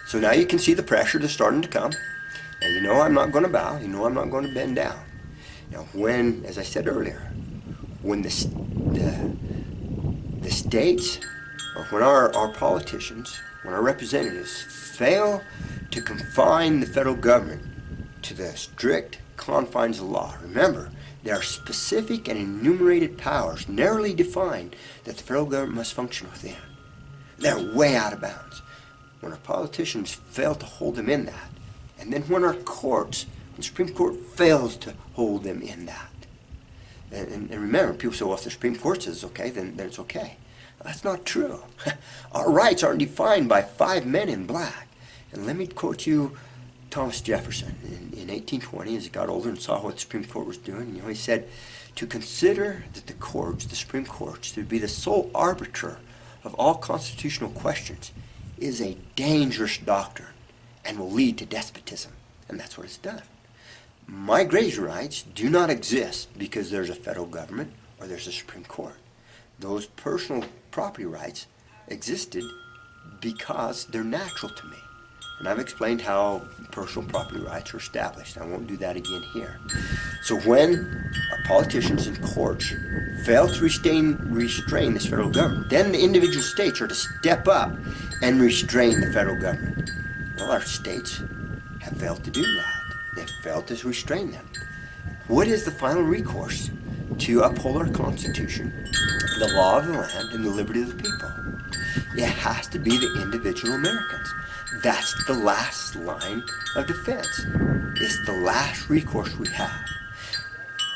So now you can see the pressure that's starting to come. And you know I'm not going to bow. You know I'm not going to bend down. Now when, as I said earlier, when the states, or when our politicians, when our representatives fail to confine the federal government to the strict confines of law, remember, there are specific and enumerated powers, narrowly defined, that the federal government must function within. They're way out of bounds. When our politicians fail to hold them in that, and then when our courts, when the Supreme Court fails to hold them in that. And remember, people say, well, if the Supreme Court says it's okay, then it's okay. That's not true. Our rights aren't defined by 5 men in black. And let me quote you Thomas Jefferson in 1820, as he got older and saw what the Supreme Court was doing. You know, he said, to consider that the courts, the Supreme Court, to be the sole arbiter of all constitutional questions is a dangerous doctrine and will lead to despotism. And that's what it's done. Migratory rights do not exist because there's a federal government or there's a Supreme Court. Those personal property rights existed because they're natural to me. And I've explained how personal property rights are established. I won't do that again here. So when our politicians and courts fail to restrain this federal government, then the individual states are to step up and restrain the federal government. Well, our states have failed to do that. They've failed to restrain them. What is the final recourse to uphold our Constitution, the law of the land, and the liberty of the people? It has to be the individual Americans. That's the last line of defense. It's the last recourse we have.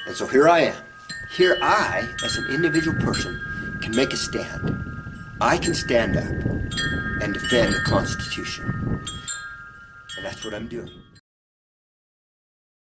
And so here I am. Here I, as an individual person, can make a stand. I can stand up and defend the Constitution. And that's what I'm doing.